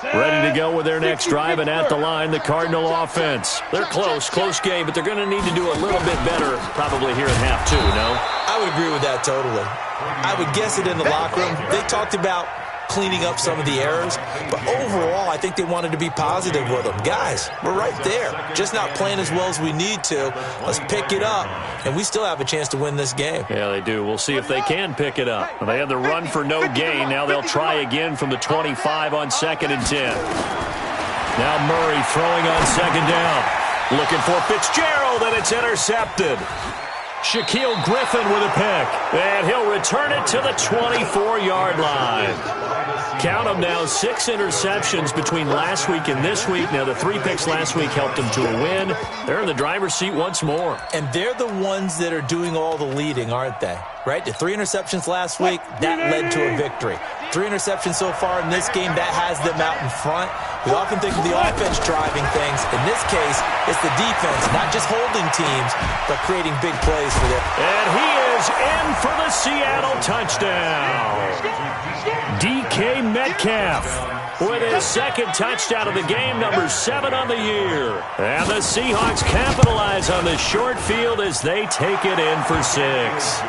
Ready to go with their next drive, and at the line, the Cardinal offense. They're close game, but they're going to need to do a little bit better probably here at half two, no? I would agree with that totally. I would guess it in the locker room. They talked about cleaning up some of the errors, but overall, I think they wanted to be positive with them. Guys, we're right there. Just not playing as well as we need to. Let's pick it up, and we still have a chance to win this game. Yeah, they do. We'll see if they can pick it up. They had the run for no gain. Now they'll try again from the 25 on 2nd and 10. Now Murray throwing on 2nd down. Looking for Fitzgerald, and it's intercepted. Shaquille Griffin with a pick, and he'll return it to the 24-yard line. Count them now, 6 interceptions between last week and this week. Now, the 3 picks last week helped them to a win. They're in the driver's seat once more. And they're the ones that are doing all the leading, aren't they? Right? The 3 interceptions last week, that led to a victory. 3 interceptions so far in this game, that has them out in front. We often think of the offense driving things. In this case, it's the defense, not just holding teams, but creating big plays for them. And he is in for the Seattle touchdown. DK Metcalf with his 2nd touchdown of the game, number 7 on the year. And the Seahawks capitalize on the short field as they take it in for 6.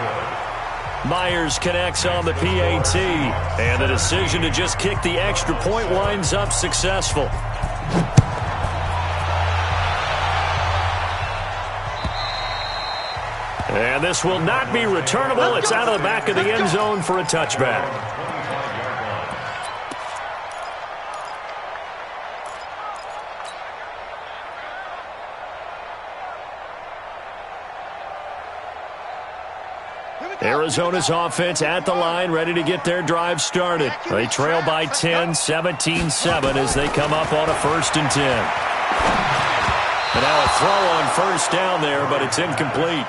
Myers connects on the PAT, and the decision to just kick the extra point winds up successful. And this will not be returnable. It's out of the back of the end zone for a touchback. Arizona's offense at the line, ready to get their drive started. They trail by 10, 17-7 as they come up on a 1st and 10. And now a throw on 1st down there, but it's incomplete.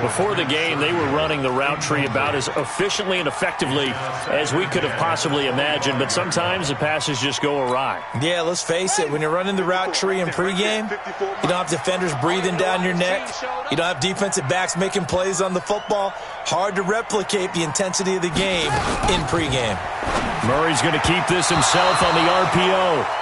Before the game, they were running the route tree about as efficiently and effectively as we could have possibly imagined, but sometimes the passes just go awry. Yeah, let's face it. When you're running the route tree in pregame, you don't have defenders breathing down your neck. You don't have defensive backs making plays on the football. Hard to replicate the intensity of the game in pregame. Murray's going to keep this himself on the RPO.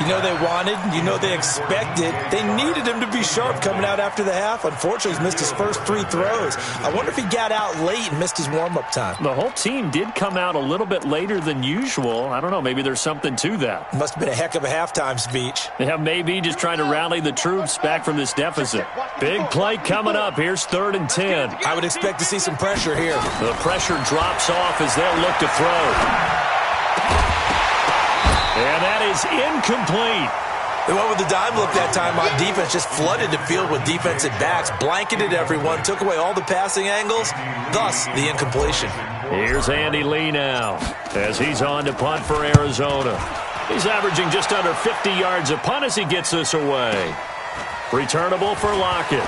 You know they wanted, you know they expected. They needed him to be sharp coming out after the half. Unfortunately, he's missed his first 3 throws. I wonder if he got out late and missed his warm-up time. The whole team did come out a little bit later than usual. I don't know, maybe there's something to that. Must have been a heck of a halftime speech. Yeah, maybe just trying to rally the troops back from this deficit. Big play coming up. Here's 3rd and 10. I would expect to see some pressure here. The pressure drops off as they'll look to throw. And that is incomplete. They went with the dime look that time on defense, just flooded the field with defensive backs, blanketed everyone, took away all the passing angles, thus the incompletion. Here's Andy Lee now as he's on to punt for Arizona. He's averaging just under 50 yards a punt as he gets this away. Returnable for Lockett.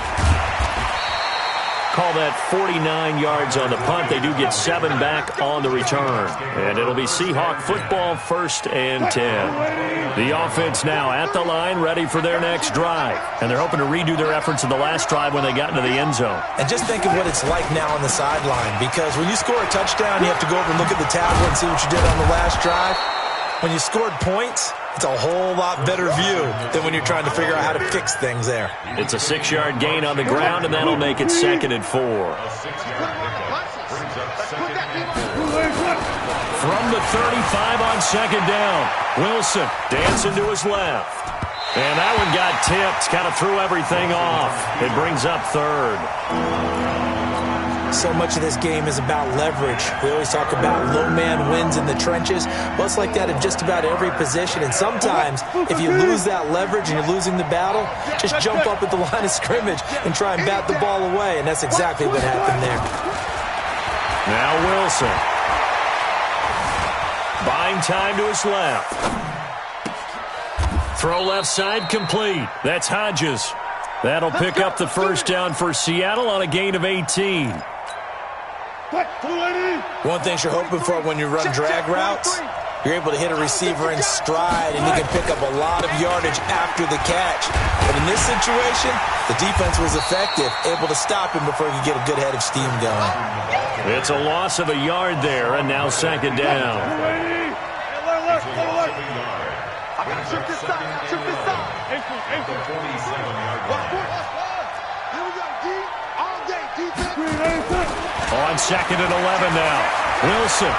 Call that 49 yards on the punt. They do get 7 back on the return. And it'll be Seahawk football, 1st and 10. The offense now at the line, ready for their next drive. And they're hoping to redo their efforts in the last drive when they got into the end zone. And just think of what it's like now on the sideline. Because when you score a touchdown, you have to go over and look at the tablet and see what you did on the last drive. When you scored points, it's a whole lot better view than when you're trying to figure out how to fix things there. It's a 6-yard gain on the ground, and that'll make it 2nd and 4. From the 35 on 2nd down, Wilson dancing to his left. And that one got tipped, kind of threw everything off. It brings up 3rd. So much of this game is about leverage. We always talk about low man wins in the trenches. Well, it's like that in just about every position. And sometimes, if you lose that leverage and you're losing the battle, just jump up at the line of scrimmage and try and bat the ball away. And that's exactly what happened there. Now Wilson. Buying time to his left. Throw left side complete. That's Hodges. That'll pick up the 1st down for Seattle on a gain of 18. One thing you're hoping for when you run drag routes, you're able to hit a receiver in stride, and you can pick up a lot of yardage after the catch. But in this situation, the defense was effective, able to stop him before he could get a good head of steam going. It's a loss of a yard there, and now 2nd down. I got to trip this side. I got to trip this side. Here we go, D. All day, defense. On 2nd and 11 now. Wilson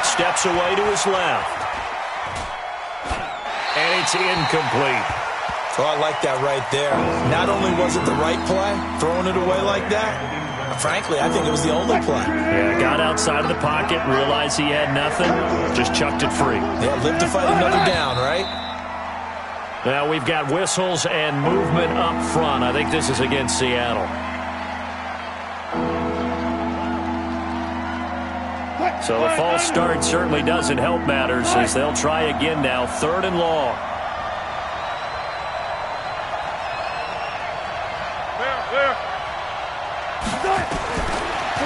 steps away to his left. And it's incomplete. Oh, I like that right there. Not only was it the right play, throwing it away like that, frankly, I think it was the only play. Yeah, got outside of the pocket, realized he had nothing, just chucked it free. Yeah, live to fight another down, right? Now we've got whistles and movement up front. I think this is against Seattle. So the false start certainly doesn't help matters as they'll try again now, 3rd and long.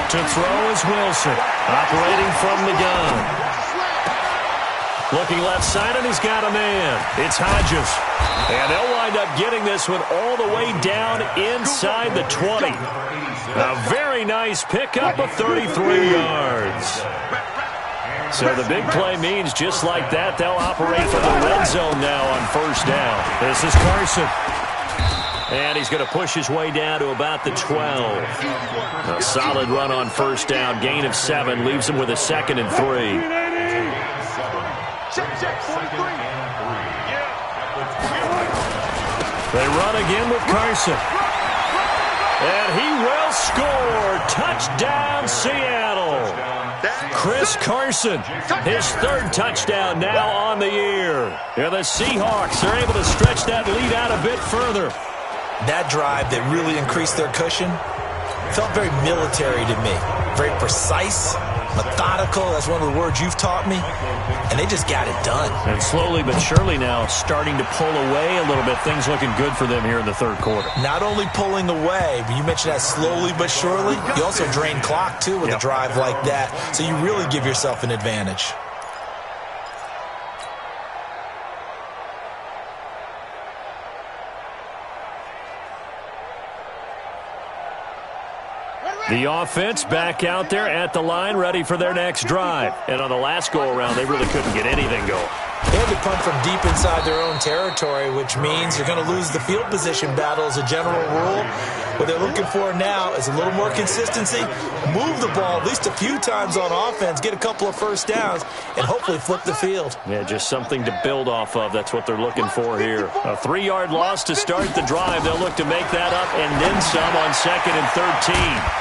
To throw is Wilson, operating from the gun. Looking left side, and he's got a man. It's Hodges. And they'll wind up getting this one all the way down inside the 20. A very nice pickup of 33 yards. So the big play means just like that, they'll operate from the red zone now on 1st down. This is Carson. And he's going to push his way down to about the 12. A solid run on 1st down. Gain of 7 leaves him with a 2nd and 3. They run again with Carson. And he will score. Touchdown, Seattle. Chris Carson, his 3rd touchdown now on the year. And the Seahawks are able to stretch that lead out a bit further. That drive that really increased their cushion felt very military to me. Very precise, methodical. That's one of the words you've taught me. And they just got it done. And slowly but surely now starting to pull away a little bit. Things looking good for them here in the 3rd quarter. Not only pulling away, but you mentioned that slowly but surely. You also drain clock, too, with a drive like that. So you really give yourself an advantage. The offense back out there at the line, ready for their next drive. And on the last go-around, they really couldn't get anything going. They had to punt from deep inside their own territory, which means you're going to lose the field position battle as a general rule. What they're looking for now is a little more consistency, move the ball at least a few times on offense, get a couple of 1st downs, and hopefully flip the field. Yeah, just something to build off of. That's what they're looking for here. A 3-yard loss to start the drive. They'll look to make that up and then some on 2nd and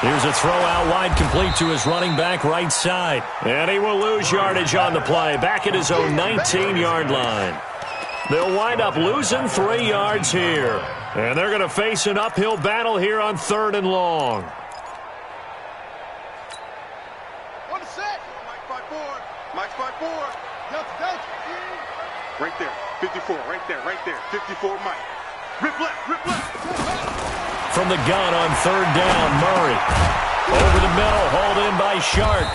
13. Here's a throw out wide, complete to his running back right side. And he will lose yardage on the play, back at his own 19-yard line. They'll wind up losing 3 yards here. And they're going to face an uphill battle here on 3rd and long. On the set. Mike by 4. Mike's by 4. Right there. 54. Right there. 54, Mike. Rip left. From the gun on 3rd down, Murray. Over the middle, hauled in by Sharp.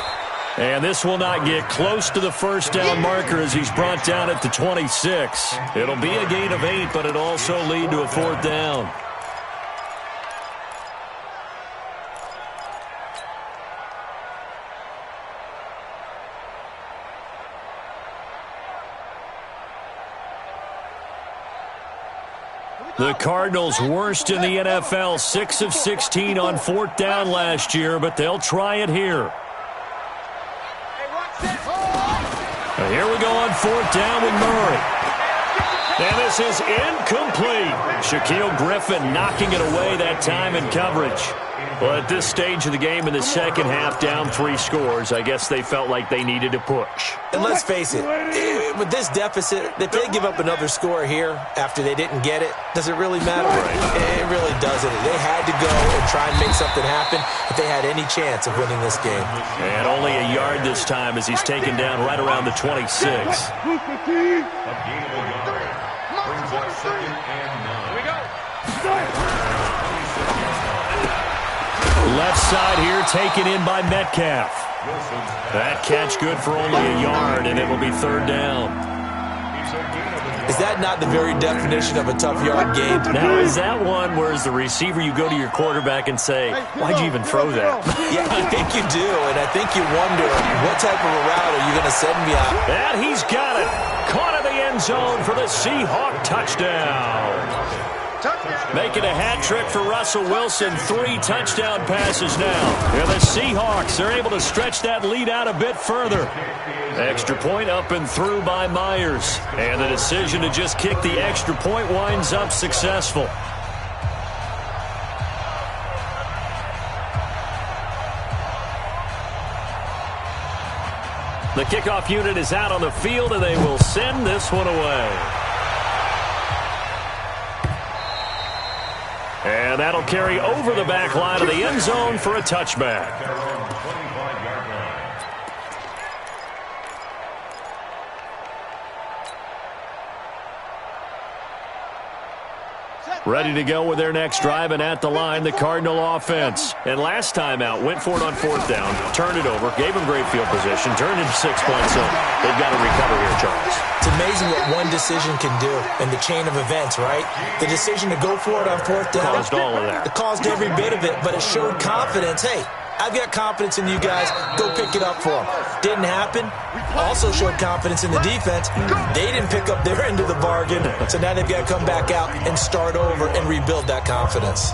And this will not get close to the 1st down marker as he's brought down at the 26. It'll be a gain of 8, but it'll also lead to a 4th down. The Cardinals worst in the NFL, 6 of 16 on 4th down last year, but they'll try it here. Here we go on 4th down with Murray. And this is incomplete. Shaquille Griffin knocking it away that time in coverage. Well, at this stage of the game in the 2nd half, down 3 scores, I guess they felt like they needed to push. And let's face it, with this deficit, if they give up another score here after they didn't get it, does it really matter? Right. It really doesn't. They had to go and try and make something happen if they had any chance of winning this game. And only a yard this time as he's taken down right around the 26. Left side here taken in by Metcalf. That catch good for only a yard, and it will be 3rd down. Is that not the very definition of a tough yard game? Now, is that one where as the receiver you go to your quarterback and say, why'd you even throw that? Yeah, I think you do, and I think you wonder, what type of a route are you going to send me on? And he's got it. Caught in the end zone for the Seahawk touchdown. Making a hat trick for Russell Wilson. 3 touchdown passes now. And the Seahawks are able to stretch that lead out a bit further. Extra point up and through by Myers. And the decision to just kick the extra point winds up successful. The kickoff unit is out on the field, and they will send this one away. And that'll carry over the back line of the end zone for a touchback. Ready to go with their next drive, and at the line, the Cardinal offense. And last time out, went for it on 4th down, turned it over, gave them great field position, turned into 6 points, so they've got to recover here, Charles. It's amazing what one decision can do in the chain of events, right? The decision to go for it on 4th down. Caused all of that. It caused every bit of it, but it showed confidence. Hey, I've got confidence in you guys. Go pick it up for them. Didn't happen. Also showed confidence in the defense. They didn't pick up their end of the bargain, so now they've got to come back out and start over and rebuild that confidence.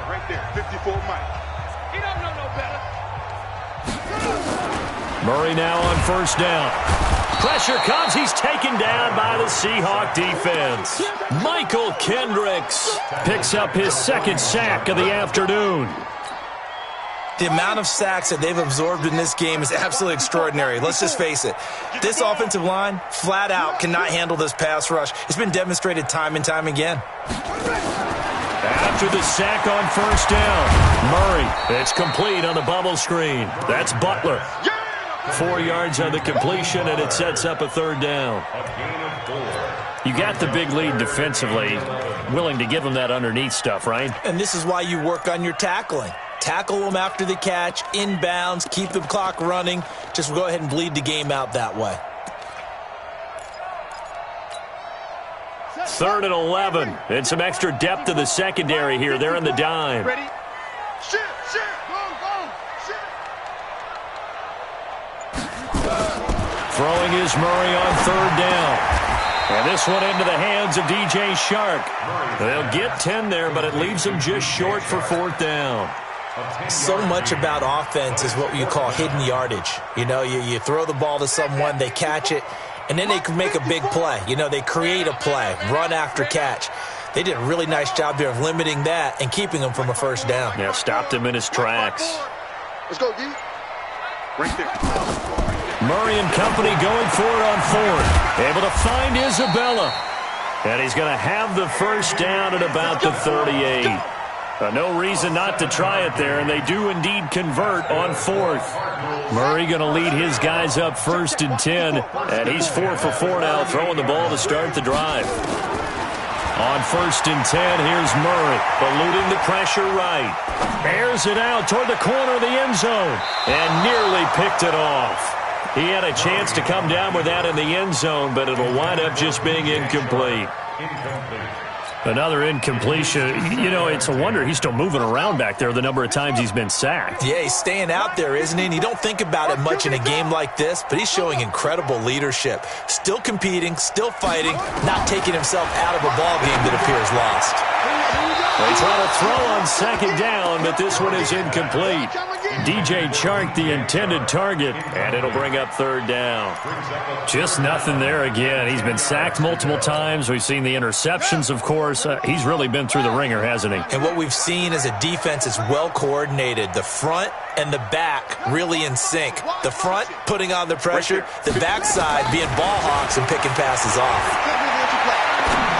Right there. 54 Mike. He don't know no better. Murray now on 1st down. Pressure comes. He's taken down by the Seahawk defense. Michael Kendricks picks up his 2nd sack of the afternoon. The amount of sacks that they've absorbed in this game is absolutely extraordinary. Let's just face it. This offensive line, flat out, cannot handle this pass rush. It's been demonstrated time and time again. After the sack on 1st down, Murray, it's complete on the bubble screen. That's Butler. 4 yards on the completion, and it sets up a 3rd down. You got the big lead defensively, willing to give them that underneath stuff, right? And this is why you work on your tackling. Tackle them after the catch, inbounds, keep the clock running. Just go ahead and bleed the game out that way. 3rd and 11. And some extra depth to the secondary here. They're in the dime. Ready? Shit. Throwing is Murray on 3rd down. And this one into the hands of DJ Shark. They'll get 10 there, but it leaves them just short for 4th down. So much about offense is what you call hidden yardage. You know, you throw the ball to someone, they catch it, and then they can make a big play. You know, they create a play, run after catch. They did a really nice job there of limiting that and keeping him from a 1st down. Yeah, stopped him in his tracks. Let's go, D. Right there. Murray and company going for it on 4th. Able to find Isabella. And he's going to have the 1st down at about the 38. No reason not to try it there, and they do indeed convert on 4th. Murray going to lead his guys up 1st and 10, and he's 4 for 4 now, throwing the ball to start the drive. On 1st and 10, here's Murray, eluding the pressure right. Airs it out toward the corner of the end zone, and nearly picked it off. He had a chance to come down with that in the end zone, but it'll wind up just being incomplete. Another incompletion. You know, it's a wonder he's still moving around back there the number of times he's been sacked. Yeah, he's staying out there, isn't he? And you don't think about it much in a game like this, but he's showing incredible leadership. Still competing, still fighting, not taking himself out of a ball game that appears lost. They try to throw on 2nd down, but this one is incomplete. DJ Chark, the intended target, and it'll bring up 3rd down. Just nothing there again. He's been sacked multiple times. We've seen the interceptions, of course. He's really been through the ringer, hasn't he? And what we've seen is a defense that's well coordinated. The front and the back really in sync. The front putting on the pressure, the backside being ball hawks and picking passes off.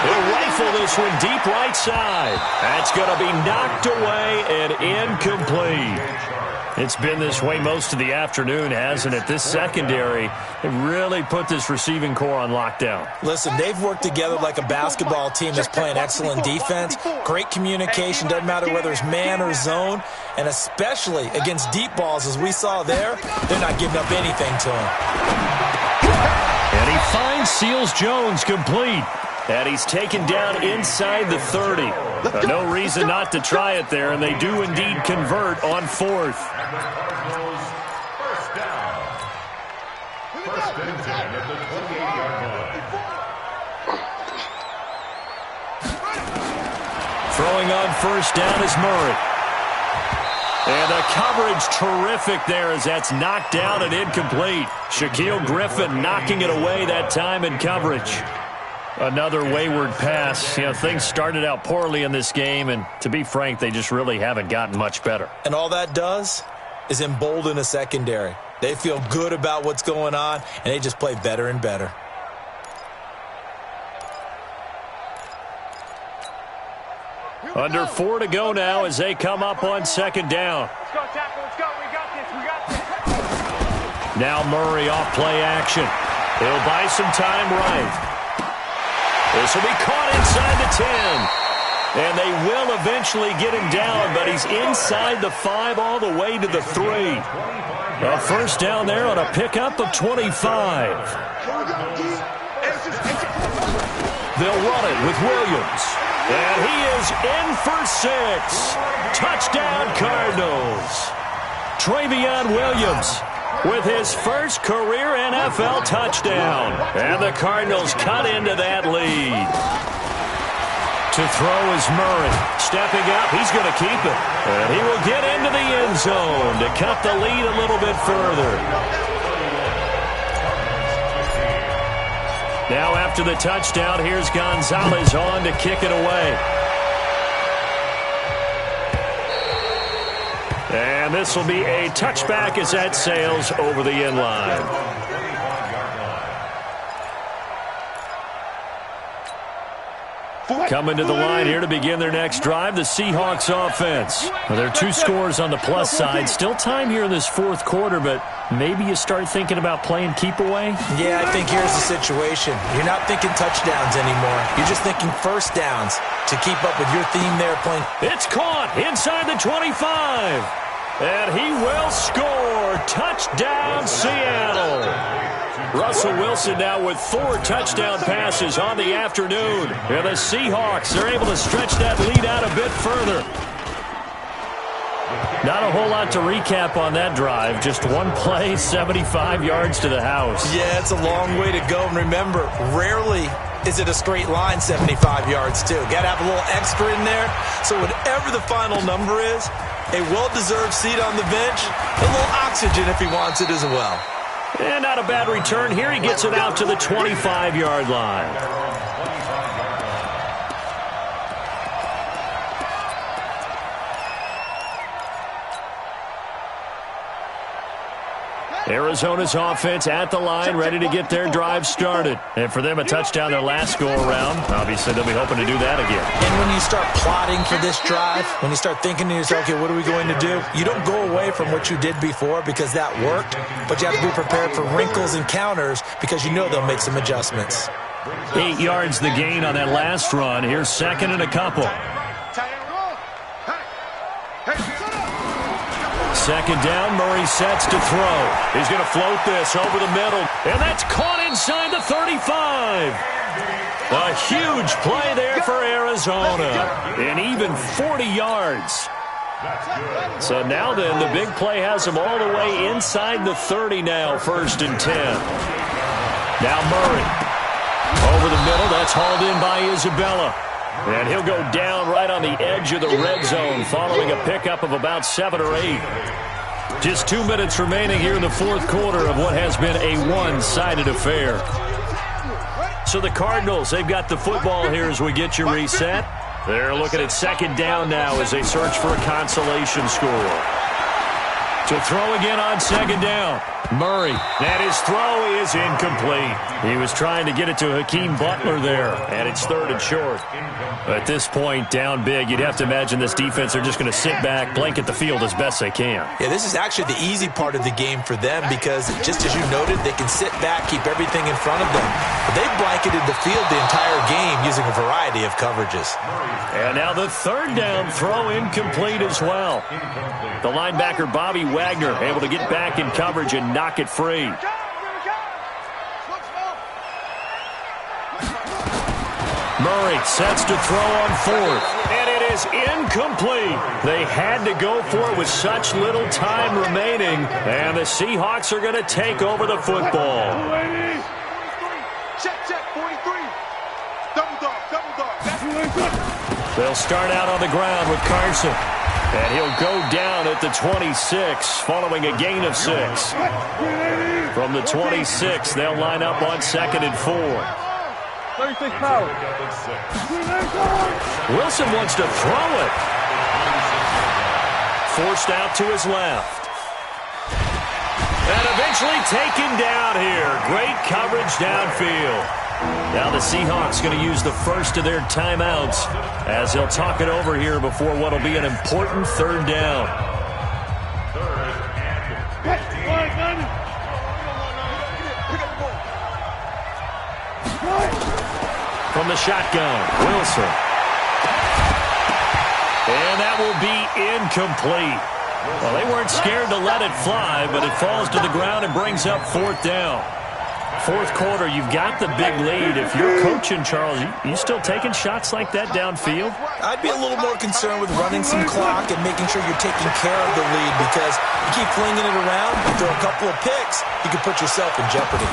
He'll rifle rifle this one deep right side. That's going to be knocked away and incomplete. It's been this way most of the afternoon, hasn't it? This secondary, they really put this receiving core on lockdown. Listen, they've worked together like a basketball team that's playing excellent defense. Great communication, doesn't matter whether it's man or zone. And especially against deep balls, as we saw there, they're not giving up anything to him. And he finds Seals-Jones complete. And he's taken down inside the 30. No reason not to try it there, and they do indeed convert on fourth. First and 10 at the 28-yard line. Throwing on first down is Murray. And the coverage terrific there as that's knocked down and incomplete. Shaquille Griffin knocking it away that time in coverage. Another wayward pass. You know, things started out poorly in this game, and to be frank, they just really haven't gotten much better. And all that does is embolden a secondary. They feel good about what's going on, and they just play better and better. Under 4 to go now as they come up on second down. Let's go, tackle. Let's go. We got this. We got this. Now Murray off play action. He'll buy some time right. This will be caught inside the 10. And they will eventually get him down, but he's inside the 5 all the way to the 3. A first down there on a pickup of 25. They'll run it with Williams. And he is in for 6. Touchdown, Cardinals. Travion Williams with his first career NFL touchdown. And the Cardinals cut into that lead. To throw is Murray. Stepping up, he's going to keep it. And he will get into the end zone to cut the lead a little bit further. Now after the touchdown, here's Gonzalez on to kick it away. And this will be a touchback as that sails over the end line. Coming to the line here to begin their next drive, the Seahawks offense. Well, there are 2 scores on the plus side. Still time here in this fourth quarter, but maybe you start thinking about playing keep away? Yeah, I think here's the situation. You're not thinking touchdowns anymore. You're just thinking first downs to keep up with your theme there playing. It's caught inside the 25. And he will score. Touchdown, Seattle. Russell Wilson now with 4 touchdown passes on the afternoon. And the Seahawks are able to stretch that lead out a bit further. Not a whole lot to recap on that drive. Just one play, 75 yards to the house. Yeah, it's a long way to go. And remember, rarely is it a straight line 75 yards, too. Got to have a little extra in there. So whatever the final number is, a well-deserved seat on the bench, a little oxygen if he wants it as well. And not a bad return here. He gets it out to the 25-yard line. Arizona's offense at the line, ready to get their drive started. And for them, a touchdown their last go-around. Obviously, they'll be hoping to do that again. And when you start plotting for this drive, when you start thinking to yourself, okay, what are we going to do? You don't go away from what you did before because that worked, but you have to be prepared for wrinkles and counters because you know they'll make some adjustments. 8 yards the gain on that last run. Here's second and a couple. Second down, Murray sets to throw. He's going to float this over the middle, and that's caught inside the 35. A huge play there for Arizona, and even 40 yards. So now then, the big play has him all the way inside the 30 now, first and 10. Now Murray. Over the middle, that's hauled in by Isabella. And he'll go down right on the edge of the red zone following a pickup of about 7 or 8. Just 2 minutes remaining here in the fourth quarter of what has been a one-sided affair. So the Cardinals, they've got the football here as we get you reset. They're looking at second down now as they search for a consolation score. To throw again on second down. Murray, and his throw is incomplete. He was trying to get it to Hakeem Butler there, and it's 3rd and short. At this point, down big, you'd have to imagine this defense are just going to sit back, blanket the field as best they can. Yeah, this is actually the easy part of the game for them because, just as you noted, they can sit back, keep everything in front of them. But they've blanketed the field the entire game using a variety of coverages. And now the 3rd down throw incomplete as well. The linebacker, Bobby Wagner, able to get back in coverage and knock it free. Murray sets to throw on 4th, and it is incomplete. They had to go for it with such little time remaining, and the Seahawks are going to take over the football. Check, 43. Double dog. They'll start out on the ground with Carson, and he'll go down at the 26 following a gain of 6. From the 26, they'll line up on 2nd and 4. 36 power. Wilson wants to throw it. Forced out to his left. And eventually taken down here. Great coverage downfield. Now the Seahawks going to use the first of their timeouts as they'll talk it over here before what will be an important 3rd down. From the shotgun, Wilson. And that will be incomplete. Well, they weren't scared to let it fly, but it falls to the ground and brings up 4th down. 4th quarter, you've got the big lead. If you're coaching, Charles, you still taking shots like that downfield? I'd be a little more concerned with running some clock and making sure you're taking care of the lead because you keep flinging it around, you throw a couple of picks, you can put yourself in jeopardy.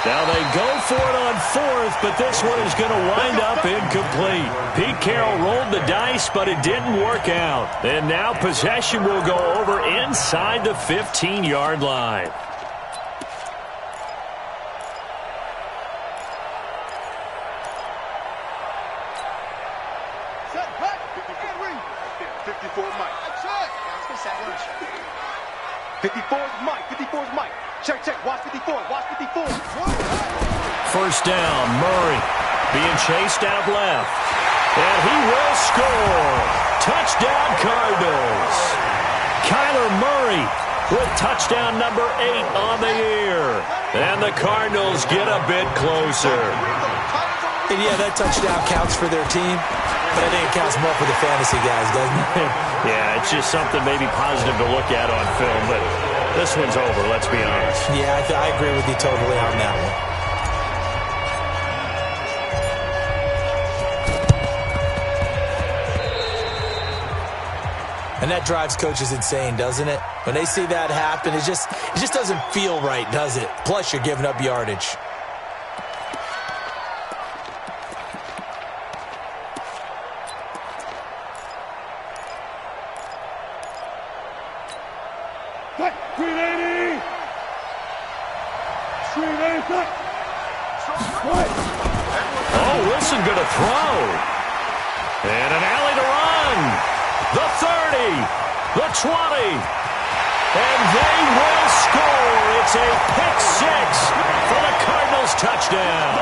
Now they go for it on 4th, but this one is going to wind up incomplete. Pete Carroll rolled the dice, but it didn't work out. And now possession will go over inside the 15-yard line. Set, back, 54 Mike. 54's Mike. 54's Mike. Check. Watch 54. Watch 54. 1st down, Murray being chased out left. And he will score. Touchdown, Cardinals. Kyler Murray with touchdown number 8 on the year. And the Cardinals get a bit closer. And yeah, that touchdown counts for their team, but I think it counts more for the fantasy guys, doesn't it? Yeah, it's just something maybe positive to look at on film, but this one's over, let's be honest. Yeah, I agree with you totally on that one. And that drives coaches insane, doesn't it? When they see that happen, it just doesn't feel right, does it? Plus, you're giving up yardage. Oh, Wilson going to throw. And an alley to run. The 30. The 20. And they will score. It's a pick 6 for the Cardinals touchdown.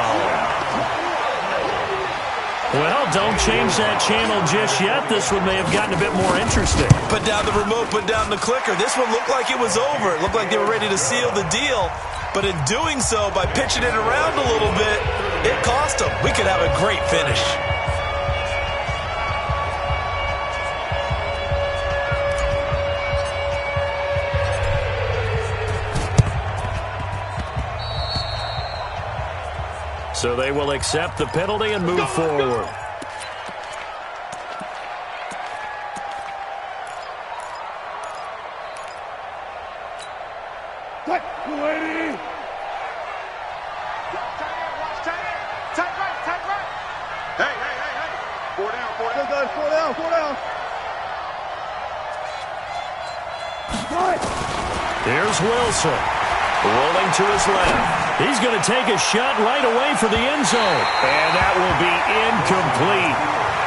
Well, don't change that channel just yet. This one may have gotten a bit more interesting. Put down the remote, put down the clicker. This one looked like it was over. It looked like they were ready to seal the deal. But in doing so, by pitching it around a little bit, it cost them. We could have a great finish. So they will accept the penalty and move forward. Here's Wilson, rolling to his left. He's going to take a shot right away for the end zone. And that will be incomplete.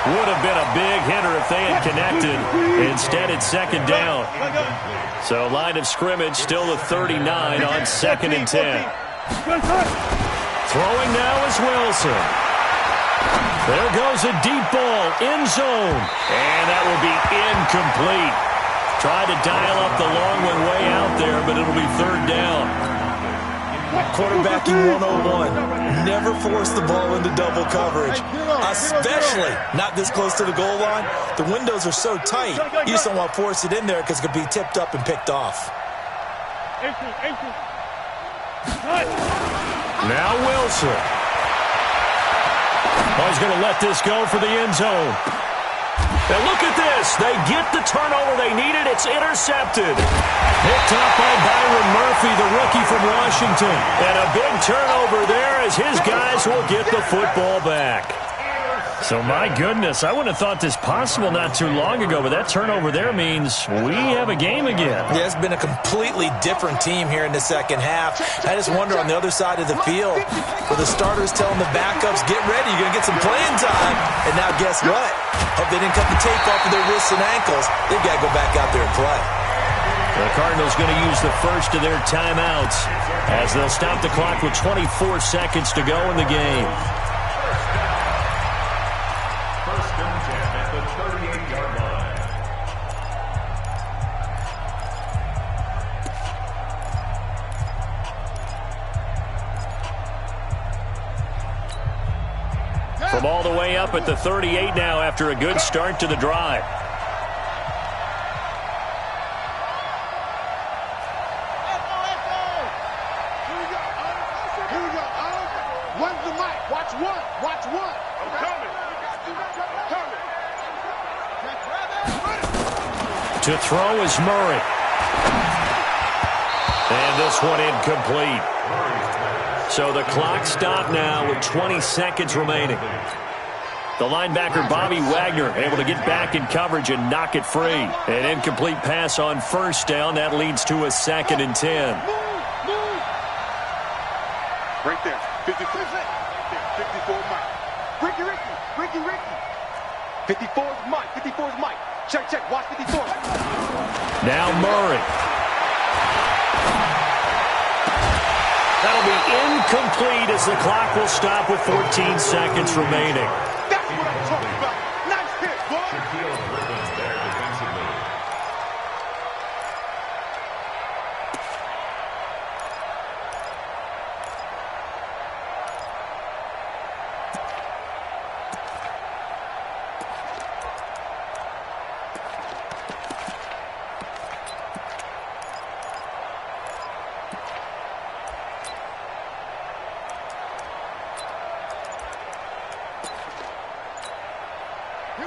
Would have been a big hitter if they had connected. Instead, it's second down. So line of scrimmage still the 39 on 2nd and 10. Throwing now is Wilson. There goes a deep ball, end zone. And that will be incomplete. Tried to dial up the long one way out there, but it'll be 3rd down. Quarterbacking 101. Never force the ball into double coverage, especially not this close to the goal line. The windows are so tight, you just don't want to force it in there because it could be tipped up and picked off. Now Wilson. Oh, he's going to let this go for the end zone. And look at this. They get the turnover they needed. It's intercepted. Picked up by Byron Murphy, the rookie from Washington. And a big turnover there as his guys will get the football back. So, my goodness, I wouldn't have thought this possible not too long ago, but that turnover there means we have a game again. Yeah, it's been a completely different team here in the second half. I just wonder on the other side of the field, where the starters telling the backups, get ready, you're going to get some playing time. And now guess what? Hope they didn't cut the tape off of their wrists and ankles. They've got to go back out there and play. The Cardinals going to use the first of their timeouts as they'll stop the clock with 24 seconds to go in the game. From all the way up at the 38 now after a good start to the drive. Here we go. One's the mic. Watch one. Watch one. I'm coming. To throw is Murray. And this one incomplete. So the clock stopped now with 20 seconds remaining. The linebacker, Bobby Wagner, able to get back in coverage and knock it free. An incomplete pass on first down. That leads to a 2nd and 10. Right there. 54 Mike. Ricky. 54's Mike. Check. Watch 54. Now Murray. That'll be incomplete as the clock will stop with 14 seconds remaining. That's what I'm talking about. Nice hit, boy.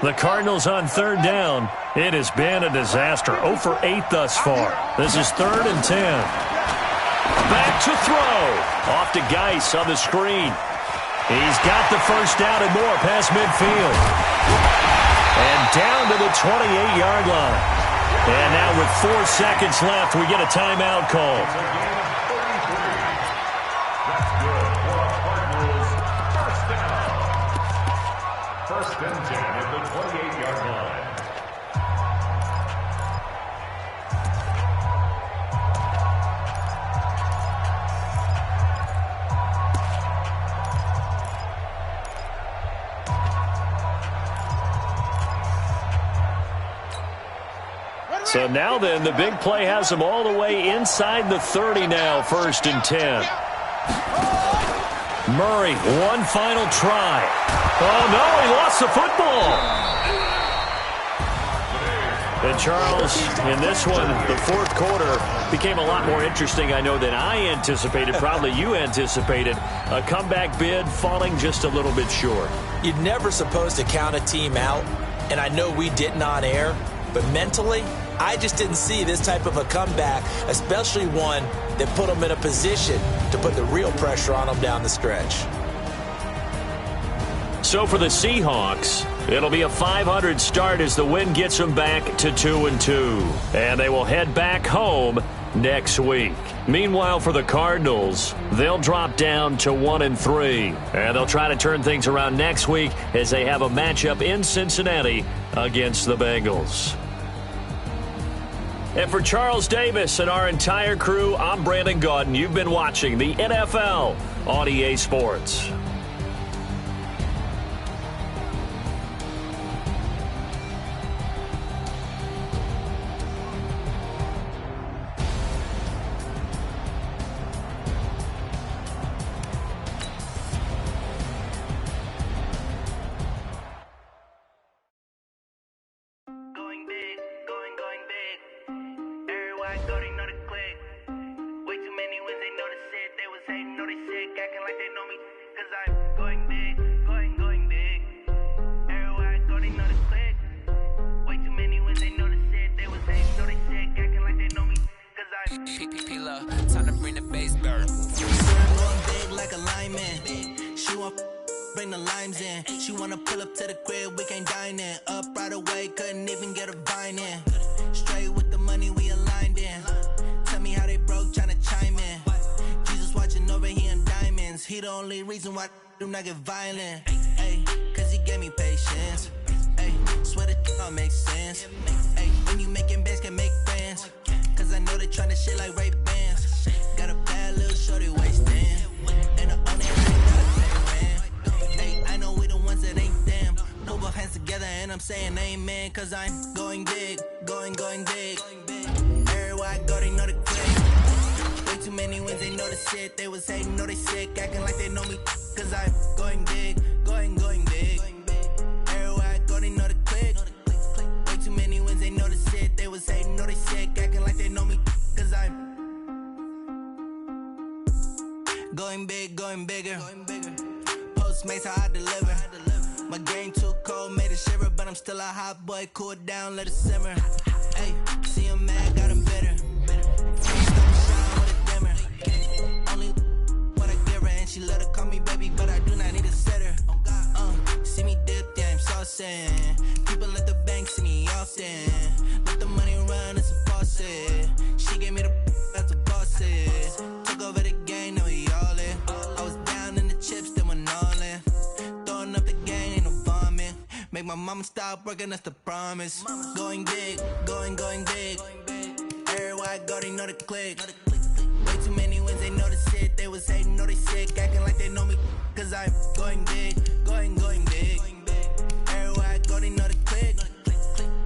The Cardinals on 3rd down. It has been a disaster. 0 for 8 thus far. This is 3rd and 10. Back to throw. Off to Geis on the screen. He's got the first down and more past midfield. And down to the 28-yard line. And now with 4 seconds left, we get a timeout call. First and 10 at the 28-yard line. So now then, the big play has them all the way inside the 30 now, 1st and 10. Murray, one final try. Oh, no, he lost the football. And Charles, in this one, the 4th quarter became a lot more interesting, I know, than I anticipated. Probably you anticipated. A comeback bid falling just a little bit short. You're never supposed to count a team out, and I know we didn't on air, but mentally, I just didn't see this type of a comeback, especially one that put them in a position to put the real pressure on them down the stretch. So for the Seahawks, it'll be a .500 start as the win gets them back to 2-2. And they will head back home next week. Meanwhile, for the Cardinals, they'll drop down to 1-3. And they'll try to turn things around next week as they have a matchup in Cincinnati against the Bengals. And for Charles Davis and our entire crew, I'm Brandon Gaudin. You've been watching the NFL on EA Sports. Bring the limes in. She wanna pull up to the crib, we can't dine in. Up right away, couldn't even get a vine in. Straight with the money we aligned in. Tell me how they broke, tryna chime in. Jesus watching over here in diamonds. He the only reason why I do not get violent. Ay, cause he gave me patience. Ay, swear that don't make sense. Ay, when you making bands, can make friends. Cause I know they tryna shit like Ray Bans. Got a bad little shorty wasting. And the only I know we the ones that ain't them. Put both hands together and I'm saying amen. Cause I'm going big, going big. Everywhere I go, they know the click. Way too many wins, they know the shit. They was hating, know they sick, acting like they know me. Cause I'm going big, going big. Everywhere I go, they know the click. Way too many wins, they know the shit. They was hating, know they sick, acting like they know me. Cause I'm going big, going bigger. Postmates how I deliver. My game too cold, made it shiver, but I'm still a hot boy. Cool it down, let it simmer. Hey, see him mad, got him bitter. Shine with a dimmer. Only what I give her, and she let her call me baby, but I do not need a sitter. See me dip, yeah, I'm saucy. People at the bank see me often. Let the money run, it's a faucet. She gave me the that's a boss it. Took over the game, now we all in. I was down in the chips, then went all in. Throwing up the game, ain't no vomit. Make my mama stop working, that's the promise. Going big, going big. Everywhere I go, they know the click. Way too many wins, they know the shit. They was hating, know they sick, acting like they know me. Cause I'm going big, going big. Everywhere I go, they know the click.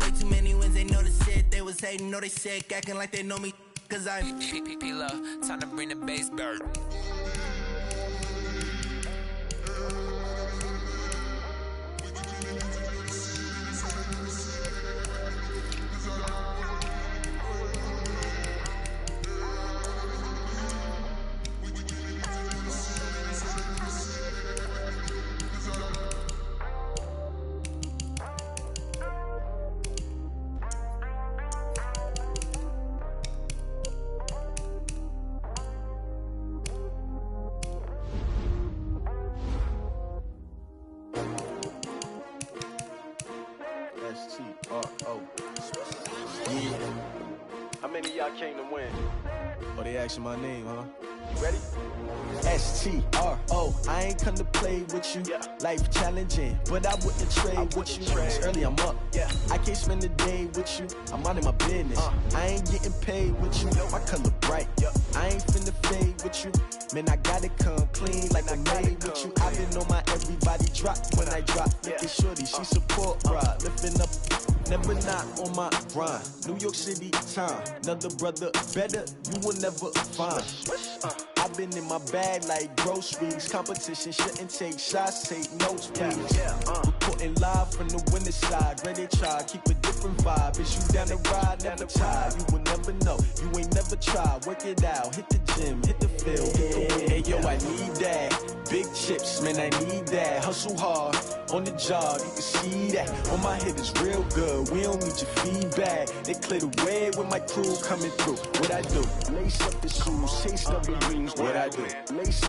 Way too many wins, they know the shit. They was hating, know they sick, acting like they know me. Cause I'm P-Love, time to bring the bass bird. How many of y'all came to win? Oh, they asking my name, huh? Ready? S-T-R-O, I ain't come to play with you. Yeah. Life challenging, but I wouldn't trade with you. It's early, I'm up. Yeah. I can't spend the day with you. I'm out of my business. I ain't getting paid with you. My color bright. Yeah. I ain't finna fade with you. Man, I gotta come clean like I made with you. I've been on my everybody drop when I drop. Look at shorty, she support ride. Lifting up, never not on my grind. New York City time, another brother better, you will never find. I've been in my bag like groceries. Competition shouldn't take shots, take notes, please. Reporting live from the winning side. Ready to try, keep a different vibe. Is you down the ride, never tired. You will never know, you ain't never tried. Work it out, hit the gym, hit the field, hit the win. Hey yo, I need that. Big chips, man, I need that. Hustle hard, on the job, you can see that. On my hit is real good, we don't need your feedback. They clear the way with my crew coming through. What I do? Lace up the shoes, chase up the rings. What I do? Lace